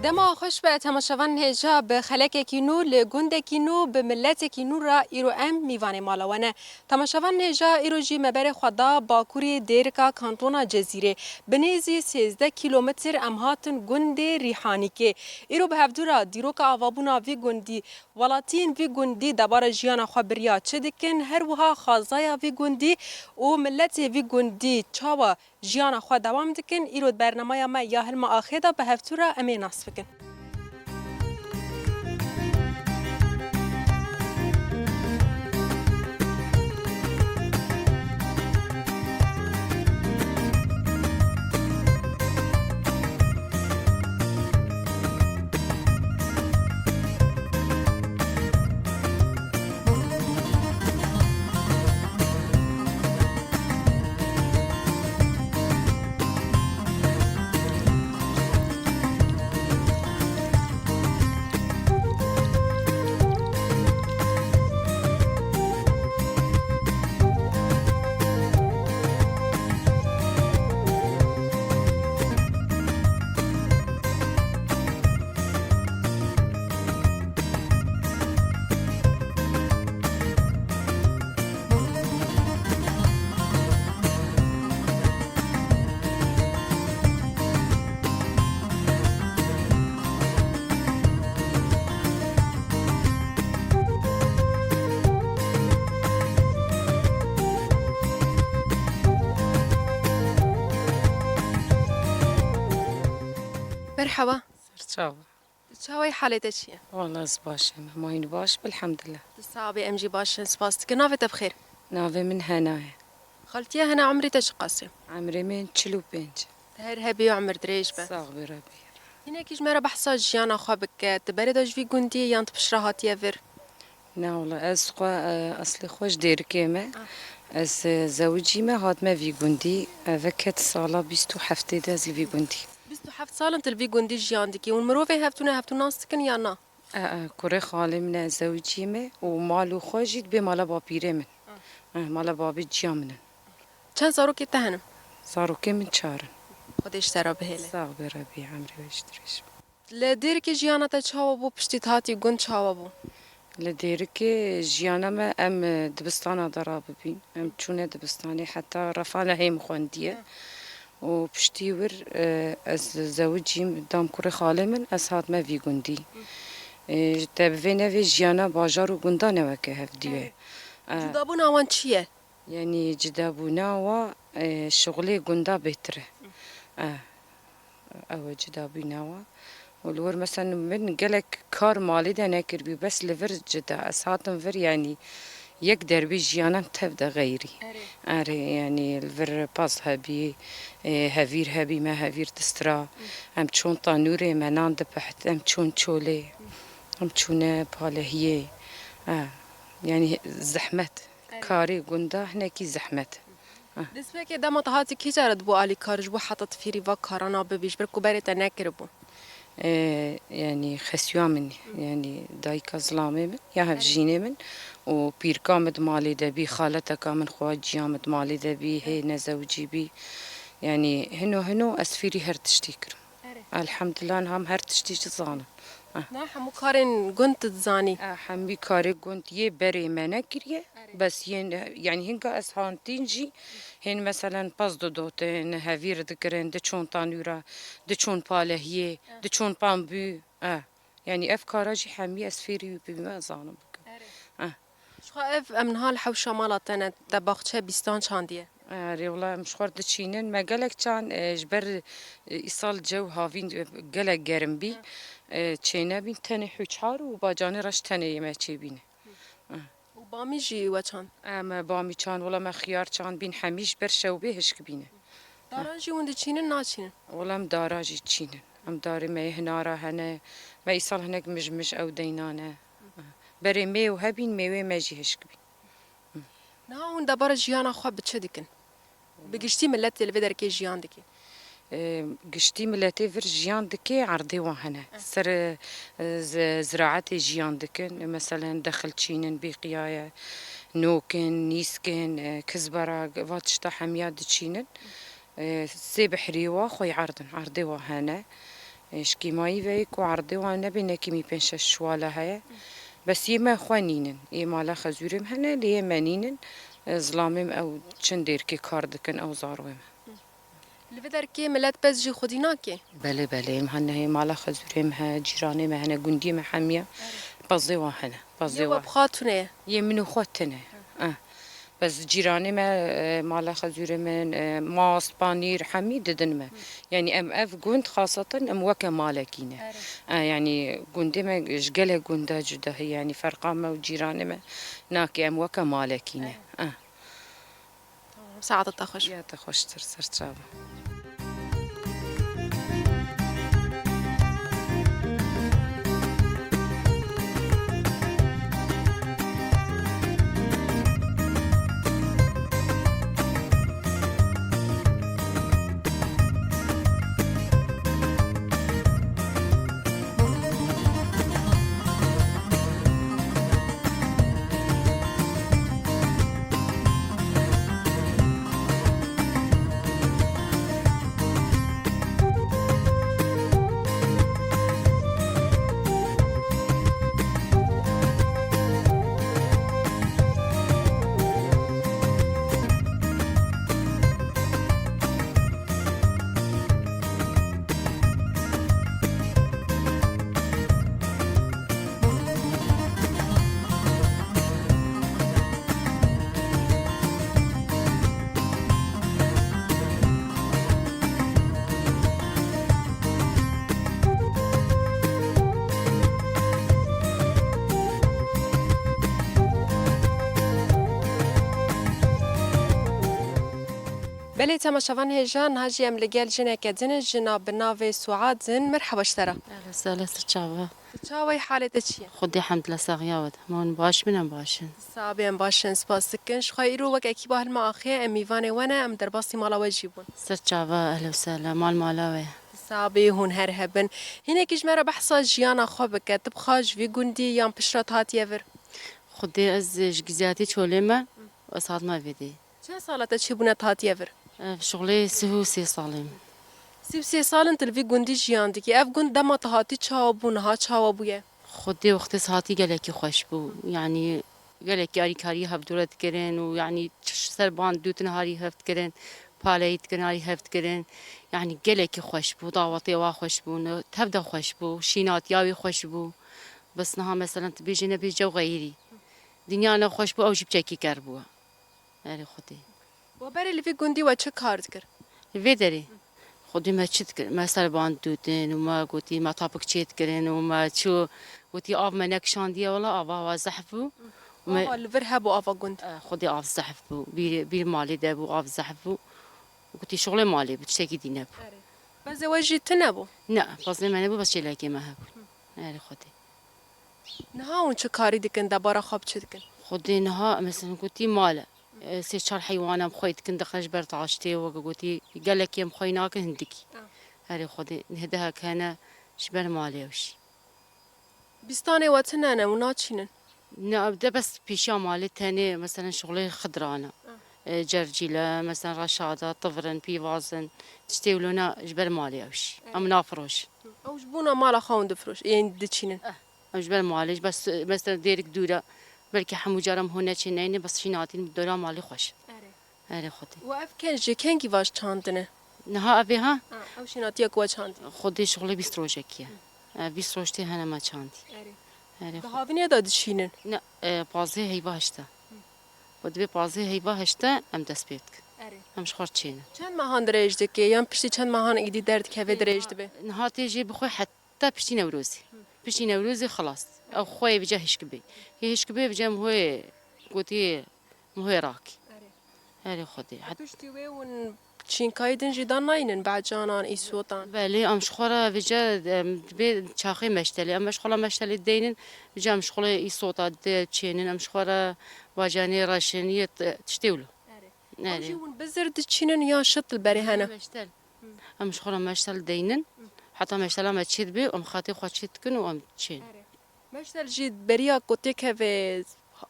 دما خوش به تماشاوان هجا به خلک کینو لگند کینو به ملت کینو را ایرو ام میوان مالوانه تماشاوان هجا ایرو جی مبر خدا باکوری دیرکا کانتونا جزیره بنیزی 13 کیلومتر امهاتن گند ریحانی که ایرو به هفدورا دیروکا آوابونا وی گندی ولاتین وی گندی دبار جیانا خبریا چه دکن هر وها خازایا وی گندی و ملت وی گندی چاوا جیانا خود دوام دکن ایرو برنامه ما یا هلما آخیدا به هفتورا امی نصف کن. مرحبا سرچاوة. چاوی حالت چیه؟ والله باش ماين باش بالحمد لله. صعبی امجی باش سپاس که نافت بخیر نافي من هنايا. خالتیه هنا عمری تش قاسم عمري من تشلو بنج. هر هبی عمر دریش به صاغبي ربي. هنا کیش مرا بحثا جیانا خوابک تبرد اج وی گندی یانت بشراهاتیه ور نا والله أصلي خوش دير كيما. از زوجي ما هاد ما في جندي فكت صالة بيستو حفتي دازي في جندي. 27 سال انت الوی گندی جیان دکی و مروفه هفتو ناس کن یا نه كوري خالي من زوجي ما ومالو خوجيت بمالا بابيري من. مالا بابي جامنا. چند سارو که تهنم صاروا كم من شهر. خودش سرا بهله صاغبي ربي عمري واشتريش. لدیر که جیانا تا چاوا بو پشتی هاتی گند چاوا بو لديرك جيانا ما ام دبستانا ضراب بين ام تشونا دبستاني حتى رفانا هي مخوندية وبشتيور از زوجي دام كوري خالي من از هات ما في جندي تبفينا في جيانا باجار وجندانا وكه هفديوه جدا بو ناوان چیه؟ يعني جدابونا و شغلي جندا بهتره او جدابونا و والور مثلا من قالك كار مالي ده ناكر بي بس لفر جدا اساتم فر يعني يقدر بي جيانا تبدا غيري اري يعني الفر باس هبي هافير هبي ما هافير تسترا ام تشون طانوري ما ناند بحت ام تشون تشولي ام تشون بالهيه يعني زحمت كاري قندا هناكي زحمت دسبه که دما هاتی کی جرد بو آلی کارج بو حتت فیری و کارانا ببیش برکو بريتا ناكر بو يعني خسيوا مني يعني دايكا ظلامي من يا هفجيني من وبير كامد مالي دبي خالتها كامن خوات جامد مالي دبي هي نزوجي بي يعني هنو أسفيري هرتشتيكر الحمد لله نهم هرتشتيش زانا نه همو کارن گند تزانی حمي كاري كنت يه بري مانا كريه بس يعني هنگا اسهان تنجي هن مثلا باز دوتين هافير دكرن دچون طانورا دچون بالهيه دچون بامبو يعني افكاراجي حمي اسفيري بما زانم شو اف امن حال حوشا مالاتنا دباخچه بیستان چاندیه ري والله مش خورد تشينن ما قالك كان جبر إيصال جو هافين قالك جرم بي تشينا بين تاني حوشار وباجاني راش تاني يما تشي بينه و بامی جی و چان اما بامي كان ولا ما خيار كان بين حميش برشا وبيهش كبينه داران جی وند چینن ناچینن ولا مداراجي تشينن مداري ما هنا را هنا ما يصل هناك مش او دينانه بري مي وهبين مي ما جيهش كبين نه اون دبار جیانا خواب بچه دکن بگشتی ملت الوی که جیان دکی قشتي ملاتي فر جيان دكي عرضي وهنا سر زراعتي جيان دكن مثلا دخل تشينن بقيايا نوكن نيسكن كزبرة واتشتا حمياد تشينن سي بحريوا خوي عرضي وهنا اشكيماي ويك وعرضي وانا بينكي مي بين شوالا هيا بس يما خوانينن يما لا خزورم هنا ليه مانينن ظلامم او چندير كي كاردكن او زاروم لفدر كي ملت بس جي خوديناكي بله بله هن هي مالا خزورم ها جيراني ما هنا گوندي ما حمية بزيوا هنا يوا بزيوا بخاتونه يمنو خوتنا بس جيراني ما مالا خزوري من ماس بانير حمي ددن ما يعني ام اف جوند خاصة ام وكا مالكينة يعني جوندي ما جقلها جوندا جدا هي يعني فرقا ما وجيراني ما ناكي ام وكا مالكينة ساعة تخش يا تخش ترسر ترابا بله تماشاوان هجان هاجي ام لگل جنك دن جناب ناوي سعاد زن مرحبا اشترا أهلا وسهلا سرچاوا چاوي حالت چیه خدي حمد لله ساغياوت مون باش منم باشن صابين باشن سپاس کنش خیرو وک اکی با هلما آخه امیوان ونه ام در باسی مالا وجیبون سرچاوا أهلا وسهلا مال مالاوي صابي هون هر هبن هنا كجمرة بحصة جيانا خوبك تبخاج في جندي يام بشرات هات يفر خدي از جزياتي شوليما وصاد ما فيدي چه سالت چه بونت هات يفر شغلي سهو سي صالم سی سال انت الفي جندي جيان ديكي اف جند دما تهاتي چاوبون ها چاوبويه خدي وقت ساعتي قالك خوش بو يعني قالك ياري كاري هفدورت كرين ويعني سربان دوت نهاري هفت كرين باليت كناري هفت كرين يعني قالك خوش بو ضاوطي وا خوش بو تبدا خوش بو شينات ياوي خوش بو بس نها مثلا تبيجي نبي جو غيري دنيانا خوش بو او جيب چكي كربو يعني خدي وبري الفي جندي وچه كارد كر الفيدري خدي ما تشت ما سربان دوتين وما قوتي ما طابق تشيت كرين وما شو قوتي آف ما نكشان دي ولا آفا زحفو وما الفر هبو افا جند خدي آف زحفو بير مالي دابو آف زحفو وقوتي شغل مالي بتشتكي دي نبو بس وجه تنبو لا فاصلي ما نبو بس شلاكي ما هبو يعني خدي نهاون چه كاري دكن دبارا خواب چه دكن خدي نها مثلا قوتي ماله سي شار حيوانه مخويت كن دخلش برطاشتي وقوتي قال لك يا مخويناك هندكي هاري خدي نهدها كان شبر مالي وشي بستاني واتنانا وناتشينن نبدأ بس بيشا مالي تاني مثلا شغلي خضرانة جرجيلة مثلا رشادة طفرن بيوازن تشتيولونا جبل مالي أوش أم نافروش او جبونا مالا خاون دفروش يعني دتشينن أم جبل مالي بس مثلا ديرك دورة بلكي حمو جارم هنا چنيني بس شيناتين بدورا مالي خوش هاري خدي واف كان جي كان كي واش چاندنه نها أبيها او شيناتيا كوا چاندي خدي شغلي بيستروجكيا بيستروجتي هنا ما چاندي هاري خدي بهاوینه دا دشینن نا بازي هيبا هشتا ودبي بازي هيبا هشتا أم دست بيتك أم شخور چينه چند ماهان دريج دكي يام پشتی چند ماهان ايدي درد كهوه دريج دبه نهاتي جي بخوي حتى بشتي نوروزي بشتي نوروزي خلاص او خوي بجا هشكبي هي هشكبي بجا مهوي قوتي مهوي راكي هاري خدي حتى پشتی وی ون چین کایدن جدا ناینن بعد جانان ای سوتان بالي ام شخورا بجا بي شاخي مشتلي ام شخولا مشتلي دينن بجا ام شخولا اي صوتا تشينن ام شخورا واجاني راشنية تشتيولو اوجي ون بزر دچینن یا شطل بری هنه مشتل ام شخولا مشتل دينن حتى مشتلا ما تشيد بي ام خاطي خو تشيد كن وام تشين مشتل جید بریا کوتی که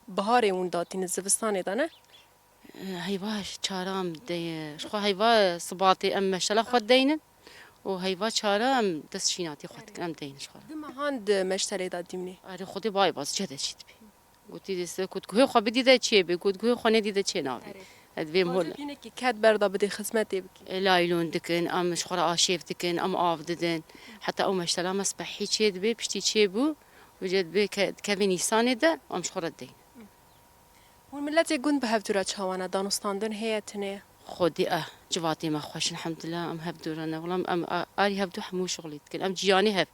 بهاری اون داتین زوستانی دانه هيبا شارام دي شخو هيبا صباطي ام مشتلا خو دينن و هیوا چاره ام دست شیناتی خود ام دینش خورد دم هاند مشتری دادیمنی آره خودی بای باز چه دشید بی گوتی دست کدگوی خو بدیده چیه بی کدگوی خو ندیده چه ناوی ادوی مول بینه کی کات بردا بده خدمتی بکی لايلون دكن ام شخرا آشيف دكن ام آف ددن حتى او مشتلا مسبحي تشيد بي بشتي تشيبو وجد بي كافي نيسان ده ام شخرا دين والملت گوند به هفتورا چاوانا دانستاندن هیتنه خودي جواتي ما خوش الحمد لله ام هبدورنا والله ام اري هبدو حمو شغلي دكن ام جياني هب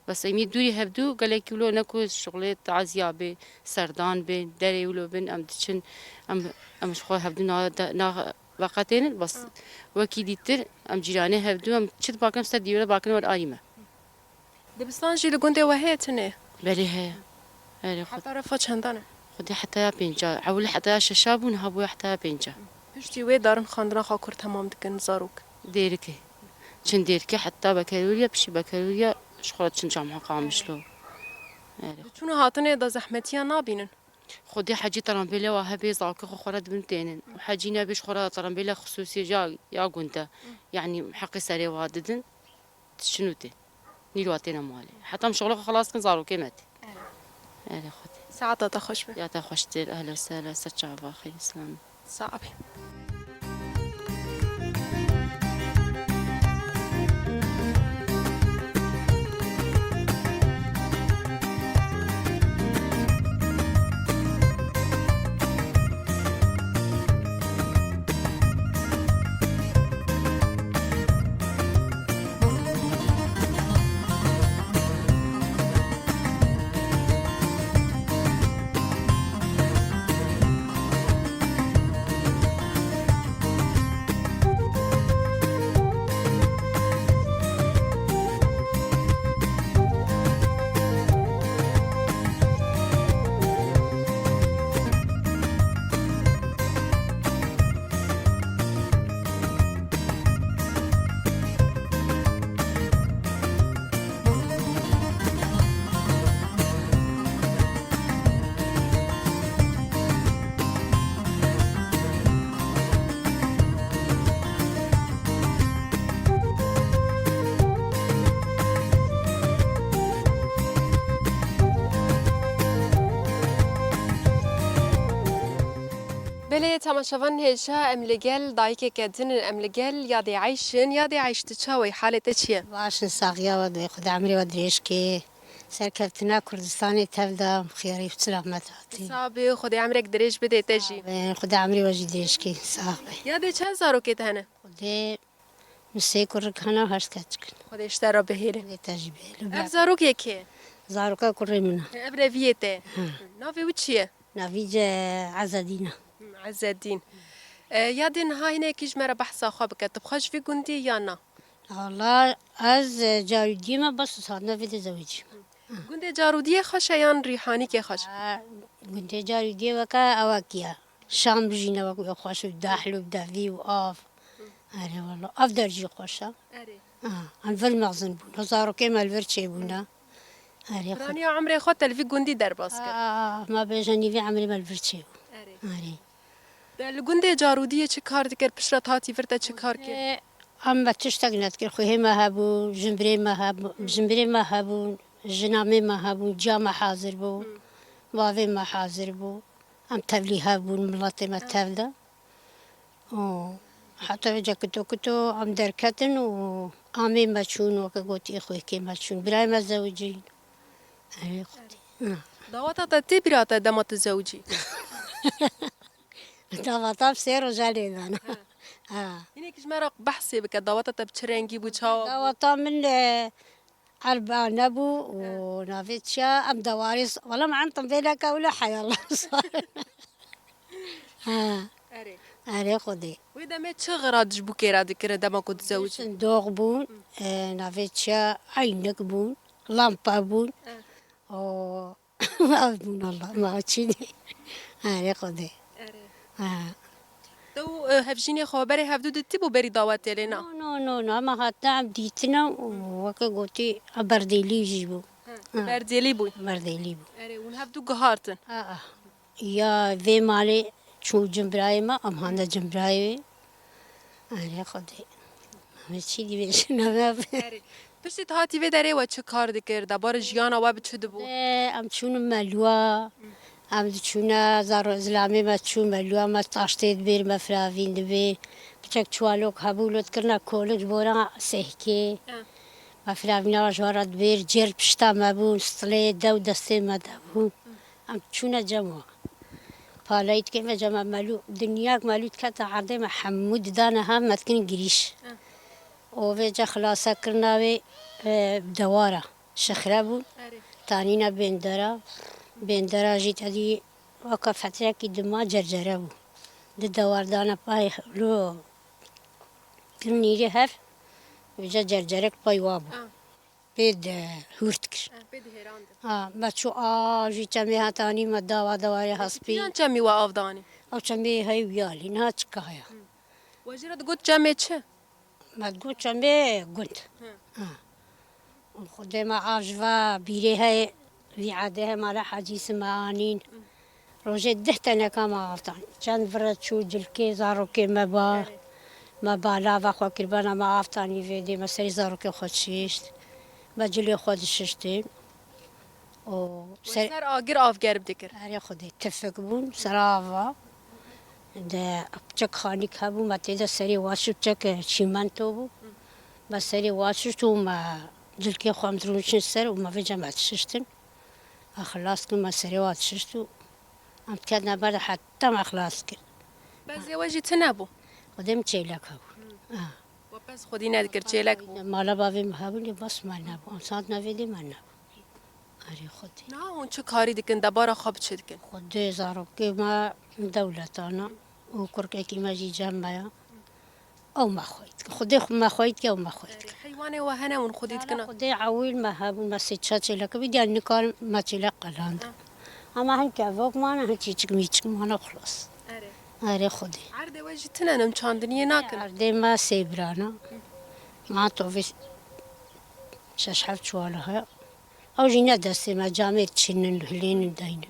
بس امي دوري هبدو قال لك ولو نكو شغلي عزيابي سردان بين دري ولو بين ام دشن ام شخرا هبدو نا وقتين بس وكي ديتر ام جيراني هبدو ام تشد باكم ستديولا باكن ور اريمه دبستان جی لگونده و هیتنه بله هي هي حتی رفا چندانه خدي حتى بينجا عول حتى ششابون هبو حتى بينجا پشتی وی دارن خاندنا خاکر تمام دکن زاروک ديركي چن ديركي حتى بكالوريا بشي بكالوريا شخرت چن جامعه قامشلو چون هاتنه دا زحمتیا نابینن خدي حاجي طرنبيله وهبي زاكو خورد بنتين وحاجينا بيش خورا طرنبيله خصوصي جا يا قنتا يعني حقي سري واددن شنو تي نيلواتينا مالي حتى مشغله خلاص كن زارو كيمت اهلا خدي ساعتا تخش به يا تا خوشتير اهلا وسهلا ستشعب اخي سلام صعبه بله تماشاوان هجا ام لگل دایک کدن ام لگل یادی عیشن یادی عیشت چاوی حالت چیه باش ساقيا ودي خد عمري ودريش كي سركبتنا كردستاني تبدا خياري في سلامتاتي صابي خدي عمرك دريج بده تجي خد عمري وجي دريش كي صاحبي یادی چه زارو که هنه خدي مسي كرك هنا وهرس كاتشكن خدي اشترا بهیره خدي تجيبي اف زارو که که زاروكا كري منا ابرویته نافی و چیه نافيج عزدينا عز الدین یادی نهایی نکیش مرا بحثا خواب که تبخش في گندی یا نه والله از جاري ديما بس صادنا في تزوجي گندی جارودی خوشه یان ریحانی که خوش قلت جاري دي وكا أواكيا شام بجينا وكو خوش داحلو بدافي وآف أري والله أفضل جي خوشا عن في المغزن بونا صاروا كيما الفرشي بونا أري خد رانی عمر خود تلفی گندی در باز کرد ما بيجاني في عمري ما الفرشي أري لگندی جارودی چه کار دکر پشرت هاتی ورته چه کار کرد أما تشتغلت كل خوي ما هبو جمبري ما هبو جنامي ما هبو جامع حاضر بو واضي ما حاضر بو أم تبلي هبو ملاتي ما تبدا حتى كتو أم دركتن و آمي ما تشون وكا إخوي كي ما تشون براي ما زوجين أي خدي دعوتا تتی براتا دمت زوجی دواتا بسير وجالي أنا اینه کش مرا بحثی بکه دعوتا تب چرنگی بو چاو دواتا من أربعة نبو ونافيتشا أم دواريس والله ما عنتم بينك ولا حي الله صار اره أري خدي و دمه چه غرادش بو که را دکره دما کد زوجی صندوق بون نافيتشا عينك بون لامبا بون و ما بون الله ما تشيني أري خدي تو هفجینی خبری هفدو دتی بو بری دعوت لینا نو ما هاتا عم ديتنا وكا قوتي برديلي جيبو بردیلی بو برديلي بو اره اون هفدو گهارتن يا ذي مالي شو جنبراي ما أم هذا جنبراي أنا خدي چی دیویش نمه پشتی هاتی وی داره و چه کار دکر دبار جیانا و بچه دبو ام چون ملوا ام چون زار زلامی ما چون ملوا ما تاشتید بیر ما فراوین دبی بچک چوالوک هبولت کرنا کولج بورا سهکی ما فراوینا جوارد بیر جر پشتا ما بون استلی دو دسته ما دبون ام چون جمع پالایت که ما جمع ملو دنیا ملوت کت عرضه ما حمود دانه هم متکن گریش و جا خلاصه کرنا و دواره شخره بود تانینا بندرا جیت هدی وقت فتره کی دما جرجره بود دوار پای لو کنیری هف و جا جرجره پای وابو بید هورت کش بچو جیت می هاتانی ما دواری هسپی یان چمی و آفدانی او چمی های ویالی نه چکایا وجرد گوت جمع چه ما تقول چمی گند خودم عجوا بیره های ویعاده مال حاجی سمانین روزه ده تنه کام آفتان چند فرد شو جلکی زارو که ما بالا و خو کربنا ما آفتانی ویدی ما سری زارو که خود شیشت ما جلی خود ششتیم و سر آگر آفگر بدکر سری خودی تفک بون سراوا ده چک خانی که بون ما تیدا سری واشو چک چیمانتو بون ما سری واشو تو ما جلکی خوام درونشن سر و ما في جماعة ششتن خلاص كل ما سري وات ششتو عم كنا برا حتى ما خلاص كل بس زواجی تنبو قدام تشيلك هو و پس خودی ندکر چیلک بو مالا بابي مهابوني بس ما نبو صاد نفيدي ما نبو أري خدي نه اون چه کاری دکن دبارا خواب چه دکن خدي زارو كما دولتانا وكركي كما جي جنبها أو ما خويت خدي ما خويت أو ما خويت حیوان و هنه اون خودی دکن خدي عويل ما هابون ما سيتشات لك بدي النكال ما تشيلك قلاند أما هن كافوك ما أنا هنشيك ميتك ما أنا خلاص أري خدي عرض وجه تننم چاندنی نکن عرضي ما سيبرانا ما توفي ششحف شوالها أو جينا دستي ما جامير تشنن هلين داينا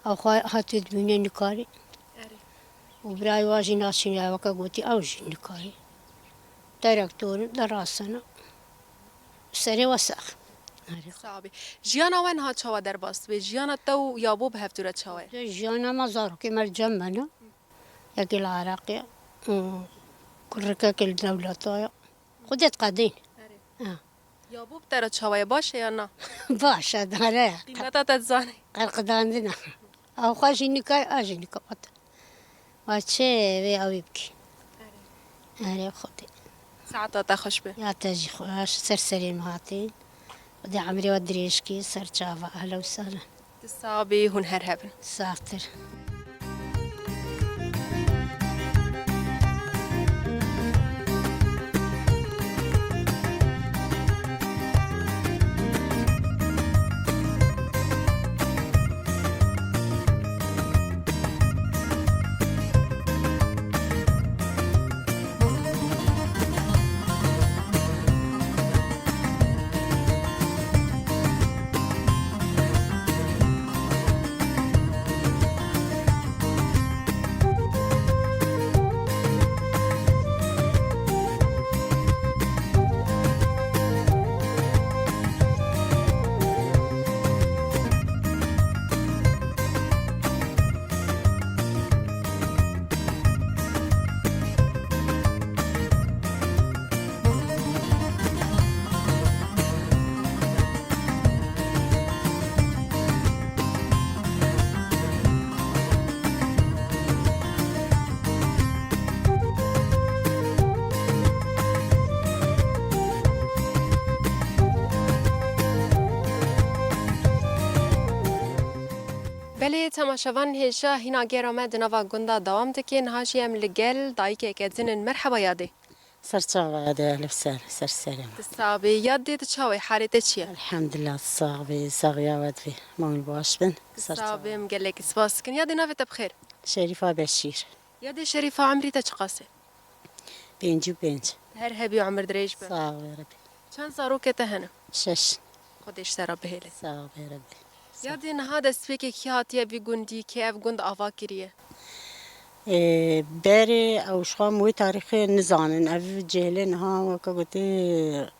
أو هاتو دميني نكاري وبراي واجي ناشين وكا قوتي أو جي نكاري دايركتور دراسنا سري وسخ صعبی جیانا ون ها چاوا در باست به جیانا تو یابو به هفتورت چاوا جانا ما زارو كما الجمنا ياكي العراقية كل ركاك الدولة خدت قادين یابو بتر چاوا باشه یا نه باشا داره قیمتا تزانی قرقدان دنا أو خاشي نكاي أجي نكات واتشي بي أو يبكي أري خدي ساعتا تخش به يا تاجي خوش سرسري مهاتين ودي عمري ودريشكي سر جافا أهلا وسهلا صعبی هون هر هبن ساتر بله تماشاوان هیچا هینا گرامه دنوا گندا دوام دکن هاشیم لگل دایک که زنن مرحبا یاده سرچاوة هذا ألف سنة سر سلام صعبی یاد چاوی حالت چیه الحمد لله الصاغبي صاغية ودفي مول باش بن صعبی مگلک سپاس کن یاد نویت بخیر شريفة بشير یاد شریفه عمری تچقاسه بينجي بينج هر هبی عمر دریج به صاغ يا ربي چند زارو که تهنه شش خودش سرا بهله صاغ يا ربي یاد نه هذا سپیک کی هاتیه بی گندی که اف گند آوا کریه باري او شخام وي تاريخ نزانن اف جهلن ها وكوتي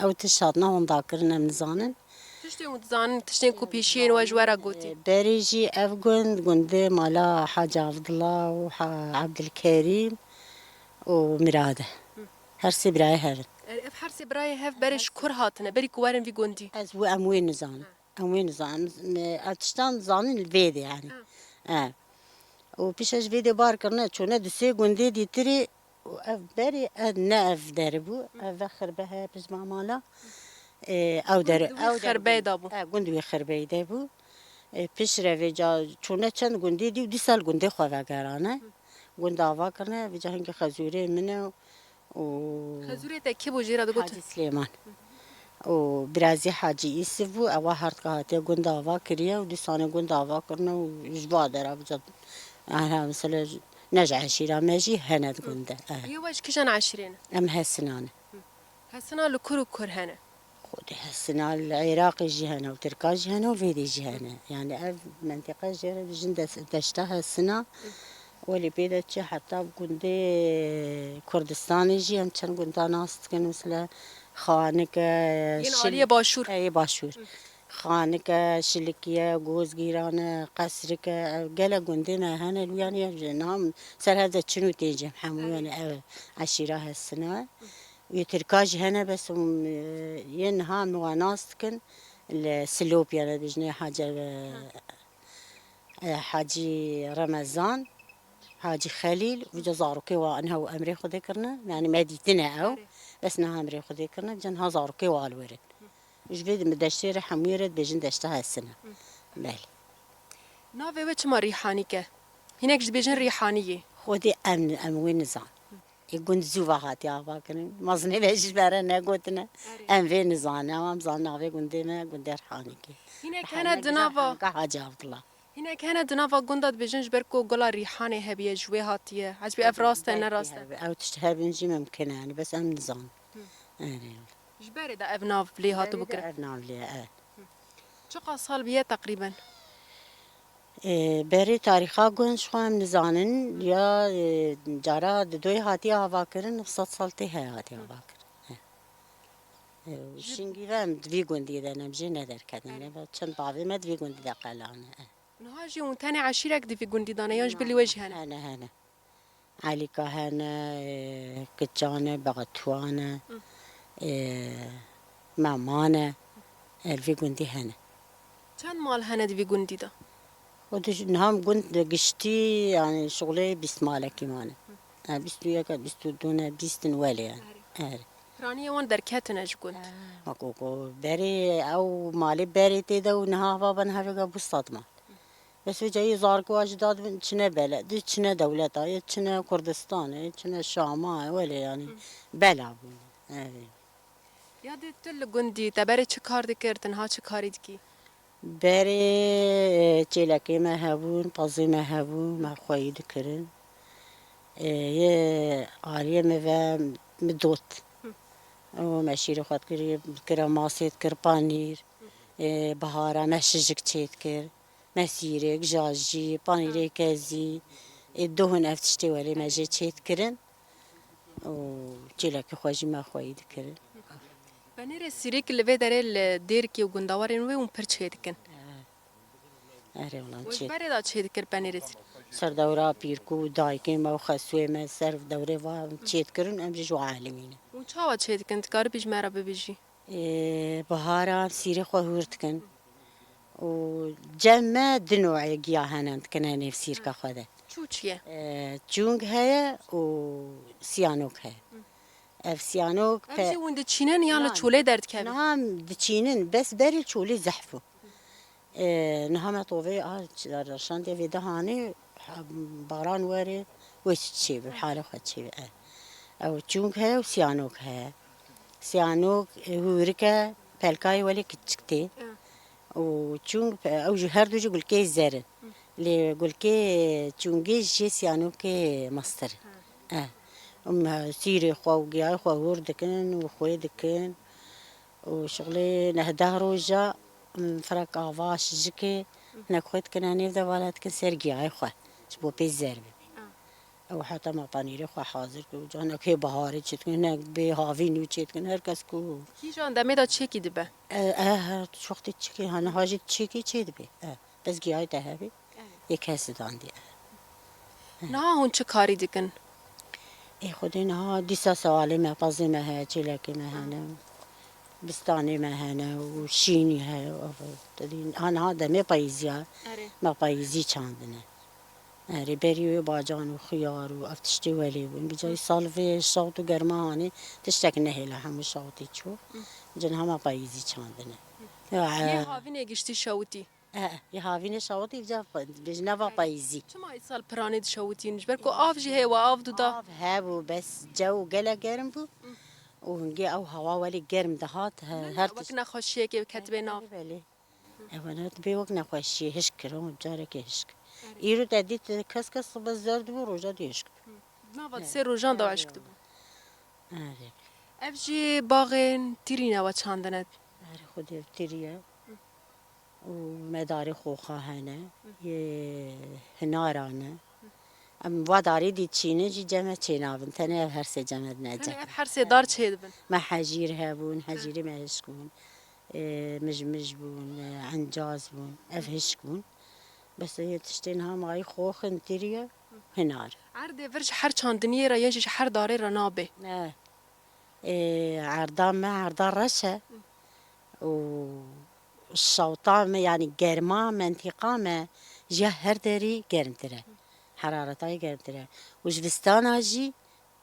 او تشاتنا ونداكرنا نزانن تشتي وتزان تشتي كوبيشين وجوارا قوتي باري جي اف جند مالا حاج عبد الله وعبد الكريم ومراده هرسي براي هذا اف حرسي براي هاف برش كور هاتنا بري كوارن في قوندي از و اموين نزان اموين نزان اتشتان زانن الفيدي يعني وبيشاش فيديو بار كرنا شونا دسي قندي دي تري وأف بري ناف دربو أفخر بها بزما مالا أو در أو خرباي دابو قندوي خرباي دابو پیش روی جا چونه چند گندی دی و 2 سال گندی خواه گرانه گند آوا کرنه و جا هنگ خزوره منه و خزوري تكي بو جيرا دغوت حاجی سلیمان و برازی حاجی ایسف و اوا هرد که هاته گند آوا کریه و 2 سال گند آوا کرنه و جبا در بجد أنا مثلا نجع عشيرة ماجي هند قنده يواش كيشان عشرين أم هالسنانة هسنا لكرو كور هنا خودي هالسنة العراق يجي هنا وتركا يجي هنا وفيدي يجي هنا يعني أف منطقة جرى بجند دشتها السنة واللي بيدتش حتى بقندي كردستان يجي هم كان قندا ناس كانوا مثلا خانك عالية باشور أي باشور خانك شلكية جوز جيران قصرك قلا قندنا هنا يعني نام سر هذا شنو تيجي محمو يعني عشيرة هالسنة ويتركاج هنا بس ينها مواناس كن السلوب يعني بجني حاجي رمضان حاجي خليل وجزارو كوا انها وامري خذ ذكرنا يعني ما ديتنا او بس نها امري خذ ذكرنا جن هزارو كوا الورد جبيد مدشتي حميرد بجن دشتها السنه بالي نافي وچ ما ريحانيكه هناك جبيجن ريحانيه خودي ام وين نظام يقول زوفا هاتي افاكن مازني باش برنا قلتنا ام في نظام ام زان في قندنا قند ريحانيكي هناك كان دنافا حاجه عبد الله هناك كان دنافا قندات بجنج بركو قلا ريحانه هبيه جوي هاتيه عجبي افراسته نراسته او تشتهى بنجي ممكن يعني بس ام نظام جباري دا ابناف بلي هاتو بكره ابناء لي شقا صال بيه تقريبا بری تاریخا گونج خوام نزانن یا جارا دوی هاتی آوا کرن 100 سالتی هاتی آوا کرن شنگی وام دوی گوندی دنم جی ندر کردن با چند باوی مد دوی گوندی دقلانه نهاجي وتاني عشيرك دي في قندي دانا ينج باللي وجهنا هنا علي كهنة كتجانة بغتوانة مامانة الفي قوندي هنا كان مال هنا دي في قندي دا ودش نهم قند قشتي يعني شغلي بسمالة كمان بستو يكاد بستو دونا بستن ولي يعني رانية وان دركاتنا جقول ماكوكو بري أو مالي بري تيدا ونها بابا نها بقى بصدمة بس جاي زاركو أجداد من شنا بلد شنا دولة تاي شنا كردستان شنا الشام ولا يعني بلعب يا دي تل قندي تبري چكار دكرتن ها چكاري دكي بري تشيلكي ما هبون طازي ما هبون ما خوي دكرن يه عالية ما مدوت وماشي خاطر كرا ماسيت كر بانير بهارة مشجك تشيتكر مسيرك جاجي بانيري كازي الدهن افتشتي ولي ما جيت تشيتكرن وتشيلكي خواجي ما خوي دكرن بنير السيريك اللي في داري الديركي وقندوارين وي ومبرچ هيدكن أري والله وش تشيت بري دا چهدكر بنير سر دورة بيركو دايكي ما وخسوي ما سر دورة وا تشيتكرن أمجي جو عالمين وچاوا چهدكن تكار بيج مرا ببيجي بهارة سيري خوهورتكن وجمع دنوع جياهنا كنا نفسير كخدا شو چيه جونج هيا وسيانوك هيا سيانوك افجي وند چينن يالا چوله درد كبي نعم دچينن بس بري چولي زحفو نهم طوفي رشان دي في دهاني باران وري ويشتشي بحالة خدشي او جونج هيا وسيانوك هيا سيانوك هوريكا بالكاي ولي كتشكتي وچونگ او هر دو جو گلکه زرن لی گلکه چونگی جی سیانو که مستر سیری خو گیاه خو ور دکن و خوی دکن و شغلی نهده روزا فرق آواش جکی نکویت کنانی و دوالت کن سر گیاه خو شبو پی زر بی او حتی ما پنیری خو حاضر کو جانا که بهاری چیت کنه به هاوی نو چیت کنه هر کس کو کی جان دمه دا چه کی دبه اه شختی چکی هنه حاجی چکی چی دبی بس گیای ده بی یک کسی داندی نه هون چه کاری دیکن ای خودی نه دیسا سوالی ما پازی ما ها چیلکی ما هنه بستانی ما هنه و شینی ها تدین آنها دمه پاییزیا ما پاییزی چاندنه اری بری و باجان و خیار و افتشتی ولی بون بجای سالفه شاط و گرمانی تشتک نهیلا همه شاطی چو جن همه پاییزی چاندنه یه هاوی نگشتی شوتی یه هاوین شاطی بجا بجنوا پاییزی چما ای سال پرانه دی شوتی نجبر کو آف جه هوا آف دودا آب هبو بس جو گله گرم بو و هنگی او هوا ولی گرم دهات هر وقت نخوشیه که کتبه ناف بله اوانات بی وقت نخوشی هشک کرم جاره که هشک ایرو تدید کس کس بس زرد بو روزا دی هشک نواد سه روزان دا عشق دبو آره اف جی باغن تیرینه و چاندنت آره خود تریه و مداری خوخا هنه یه هنارانه ام واداری دی چینه جی جمع چینابن تنه هر سه جمع نجا اف هر سه دار چه دبن ما حجير هابون حجيري ما هشكون مجمج بون عنجاز بون اف هشكون بس هي تشتينها ماي خوخ انتريا هنار عرده ورش هر چاندنیه را ینجش هر داره را نابه عرضان ما عرضان رشا و الشوطان يعني جرما منطقة ما جهر داري جرم ترى حرارتها جرم ترى وجبستان اجي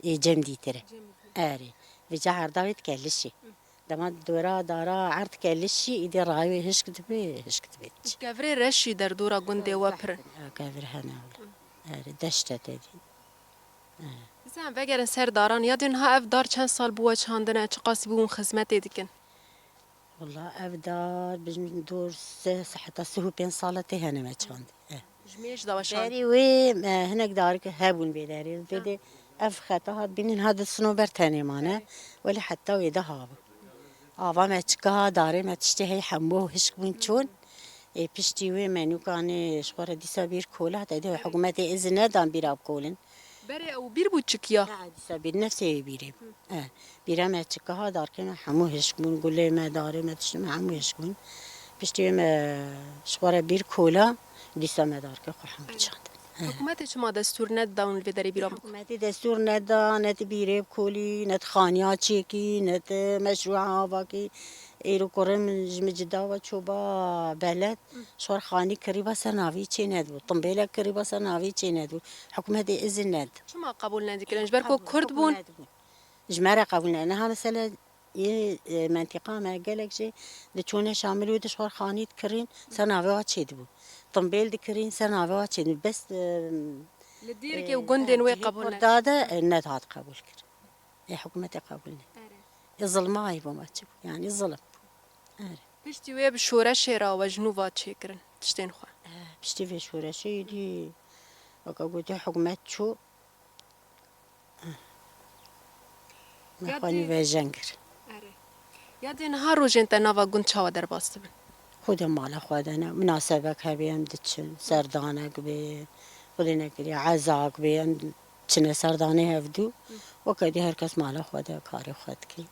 جمدي ترى آري بجا عرضا يتكلشي دما دورا دارا عرض كلشي إيدي رايو هش كتبي هش كتبي گوره رشی در دورا گنده و پر كافر هنا آري دشتا تدي زن وگرن سر داران یادین ها اف دار چند سال بوا چاندنه چه قاسی بون خدمت دیکن والله أبدار بجم دور حتى سهو بين صالتي هنا ما تشاند جمیش دا وشان داري وي هناك دارك هابون بيداري بدي أف خطا بينن هذا الصنوبر تاني معنا ولا حتى ويدا هابو آوا ما تشكها داري ما تشتهي حموه هش بون چون پشتی وی منو کانی شوار دیسا بیر کوله تا حکومت إذن ندان بیراب کولن بره او بیر بود چکیا دیسا بیر نفسه بیریم بیرم اتشکه ها دار که همو هشکون گله ما داره ما تشتم همو هشکون پشتی ما شوار بیر کوله دیسا ما دار که خو همو چاند حکومت چما دستور ند داون الوی داری بیرام بکن حکومتی دستور ندا نت بیره کولی نت خانیا چیکی نت مشروع آواکی ایرو کرم مجدا و چوبا بلد شوار خانی کریبا سناوی چی ندو طنبیلا کریبا سناوی چی ندو حکومت إذن ند چما قبول ندیکن جبر کو کرد بون جمارة قبولنا أنها مثلا منطقة ما قالك شيء دشونا شامل ودشوار خاني تكرين سناوي واتشيد بو طنبيل دكرين سناوي واتشيد بس لدیر که و گندن وی قبول ند دادا ندهات قبول كر هي حكومتي قبولنا الظلم هاي بما تشوف يعني الظلم پشتی وی بشورش را و جنوبا چه کرن تشتین خوا بشتي في شورى شي دي وقلت حكومت شو ما خاني في جنكر یادین ها روزین تا نوا گند چاوا در باست بن خودم مال خودنا مناسبك هبيم دتشن سردانك بي خودنا كري عزاك بي تشن سرداني هفدو وكدي هر کس مال خوده کار خود کی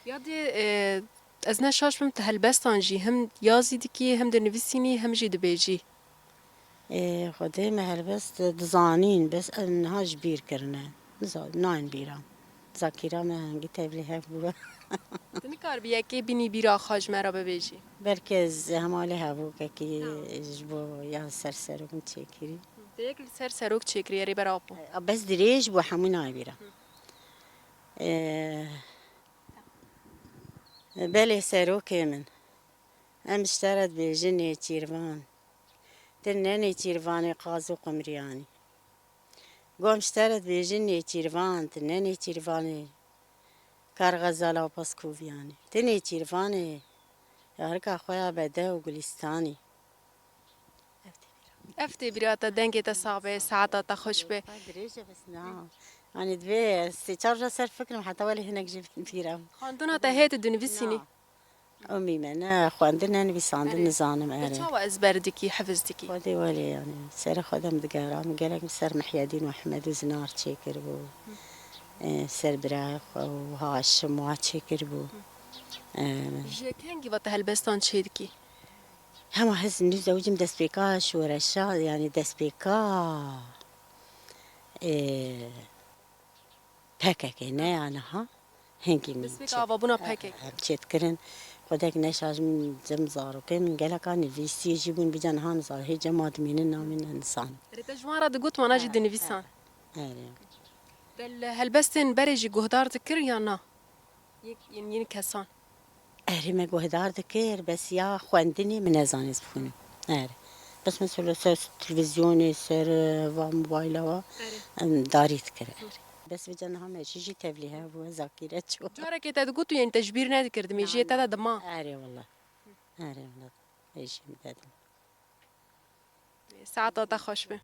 یادی از نشاش بم تهلبستان جی هم یازی دکی هم دنویسینی هم جی دبیجی خوده مهل بس دزانين بس انها جبير كرنا ناين بيرام ذاكرة ما هنگي تبلي هف بوا تنی کار بیا که بینی بیرا خاج مرا ببیجی بركز همالي هفو كي جبو يا سرسر وكم تشكري دیگه سر سروک چکری یاری برابو بس دريج بو حمو ناي بيرام بلي سروك من ام اشترت بجني تيرفان تنني تيرفاني قازو قمرياني قوم اشترت بجني تيرفان تنني تيرفاني كارغزالة وباسكوفياني تني تيرفاني ياركا خويا بدا وقلستاني افتی بیراتا دنگی تا صعبه ساعتا تا خوش به دريجة بس نعم يعني دبي استيشار سر فكرة حتى ولا هناك جيب بيرام خاندونا تا هیت دنویسینی أمي من خواندنا نبيساندن نزانم أري چاوا ازبردکی حفظدکی خودي ولي يعني سر خودم دقارا مقالك سر محيادين وأحمد وزنار تشيكر بو سر براخ وهاشم واتشيكر بو جه کنگی وقت هلبستان چیدکی هما هز إني زوجي دسبيكا شورشا يعني دسبيكا بكك هنا يعني ها هنكي من بس آوا بونا پکک چت کرن خودک نشاج من زم زارو که من گله کانی ویسی جیبون بیجان هان زار هی جماعت مینن نامین انسان ریت جوان را دگوت وانا جی دنویسان آره دل هلبستن بريجي جهدار تكر یا نه ين کسان آره ما گهدار دکر بس یا خواندنی من ازانیز بخونم آره بس مثلا سر تلفزیونی سر و موبایل و دارید کرد بس بیجان هم چیزی تبلیغ و ذاکره شو جاره که تدگوتو یعنی تجبیر ندکرد میجی تدا دما آره والله آره والله ایشی میدادم ساعتا تا خوش به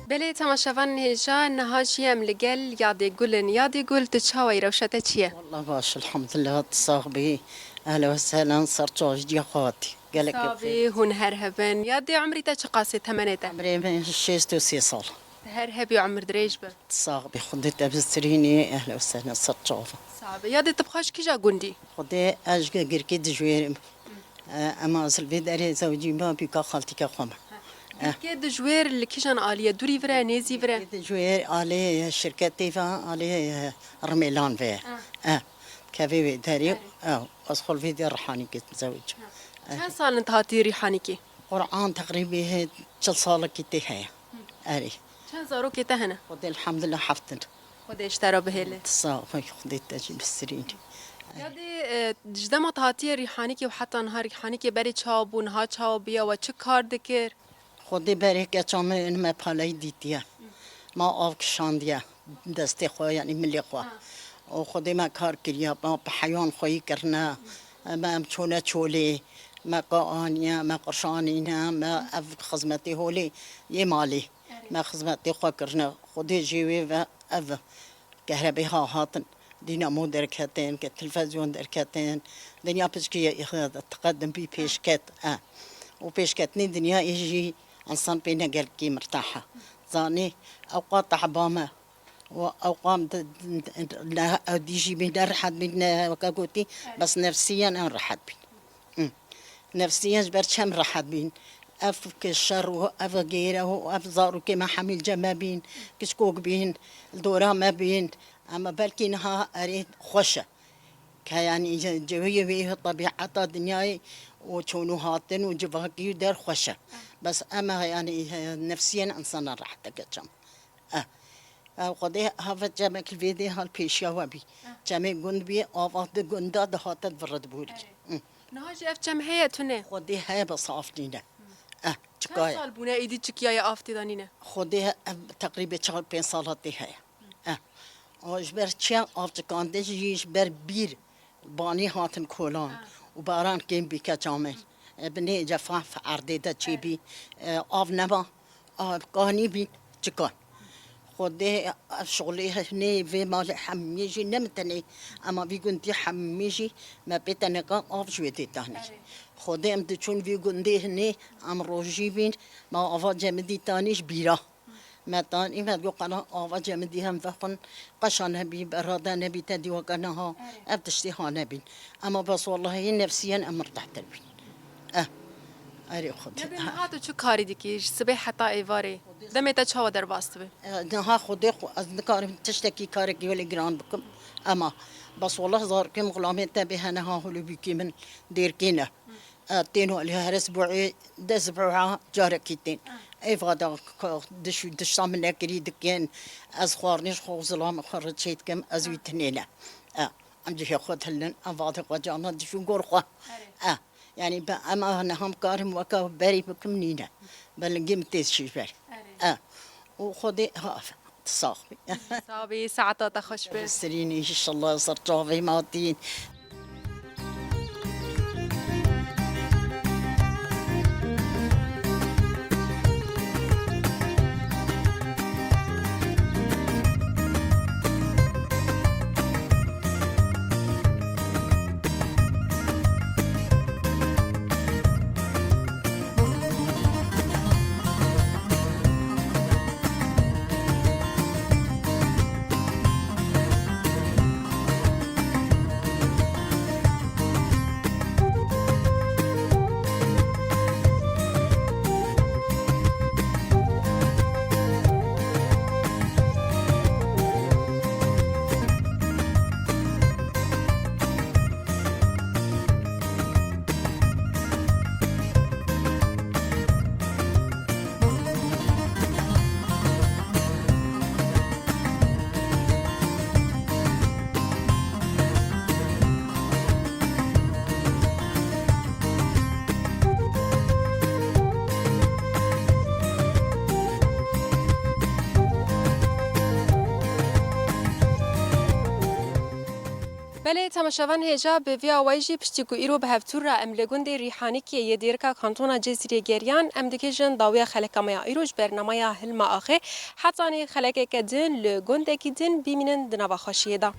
بله تماشاوان هجا نهاجی ام لگل یادی گلن یادی گل تچاوی روشته چیه والله باش الحمد لله اتصاغ بي اهلا وسهلا صرت واجدي اخواتي قالك صابي هون هرهبن یادی عمری تا چه قاسه تمنیته عمري من 66 هرهبی عمر دريج به اتصاغ بي خديت ابستريني اهلا وسهلا صرت شوفه صعبه یادی تبخاش کجا گندی خدي اجا قركي دجوير اما اصل في داري زوجي ما بيكا خالتي كخوما که دجویر لکیشان آلیه دوری وره نیزی وره دجوير عليه شركة تيفا عليه رميلان فيه كافي داري ادخل في دي رحاني كنت مزوج چند سال انتهاتی ریحانی کی قرآن تقريبا هي 3 صالة كنت هي اري چند زارو که تهنه خدي الحمد لله حفتن خود اشترا بهله تصافي خديت تجيب السرين یادی جدما تهاتی ریحانی کی و حتی انها ریحانی کی بری چاو نها چاو بیا و چه کار دکر خدي بارك اتشام ان ما بالاي ديتيا ما اوك شانديا دستي خو يعني ملي خو وخدي ما كار كريا ما بحيان خوي كرنا ما مشونا تشولي ما قانيا ما قرشانينا ما اف خزمتي هولي يمالي ما خزمتي خو كرنا خدي جيوي و اف كهربي هاتن دينامو دركاتين كتلفزيون دركاتين دنيا بشكي تقدم بي بيشكات وبيشكاتني دنيا يجي انسان بينا قلبي مرتاحه زاني اوقات تعبانه واوقات ديجي بين رحت بين وكاكوتي بس نفسيا انا رحت بين نفسيا برشم رحت بين اف كشر واف غيره واف زارو كما حمل جما بين كشكوك بين الدورة ما بين اما بلكي نها اريد خوشه كيعني جويه بيه طبيعه الدنيا وشونو هاتن وجباكي دار خوشه بس اما يعني نفسيا انسان راح تقجم قضيه هذا جمع الفيديو هالبيشيا وبي جمع جند بي افضل جندا دهات برد بولي نهاجی اف چم هیه تونه خدي هاي بصافنينا چند تشكاي سال بونه ایدی چکیای آفتی دانینه خدي تقريبا 4 سالات دي هاي وجبر تشان افجكان دجيش بر بير باني هاتن كولان وباران كيم بيكا جامل بني جفاف عرديدا تشيبي آف نبا قاني بي تشكان خدي شغلي هني في مال حميجي نمتني اما في كنتي حميجي ما بيتني كان اف شويتي تاني خدي ام تشون في كنتي هني ام روجيبين ما افا جمدي تانيش بيرا ما تاني ما تقول انا افا جمدي هم فخن قشان هبي برادا نبي تدي وكانها ابتشتيها نبي اما بس والله نفسيا امر تحت البين اري خدي نبی هاتو چه کاری دیکیش سبه حتی ایواری دمیتا چه در باست به نها خدي از نكار تشتكي كارك يولي جران بكم اما بس والله زار كم غلامين تبيها نها هولو بيكي من دير كينا تينو اللي هالاسبوعي ده اسبوع جاركيتين اي فادا دش صامنا كريد كان از خوارنيش خو ظلام خرج شيت كم ازوي تنينا عندي خد هلن افاضي قجانا دشو غورخه يعني اما انا هم كارم وكا بري بكم نينا بل قيمتيش شي بري وخدي هاف تصاحبي صابی ساعتا تخش به سريني ان شاء الله صرت في ماضيين بله تماشاوان هجا به وی آوایجی پشتی کو ایرو به هفتور را ام لگوند ریحانی که یه دیرکا کانتونا جزیره گریان ام دکیجن داوی خلک مایا ایروش برنامه هلما آخه حتانی خلک کدن لگوند کدن بیمینن دنوا خاشیه دا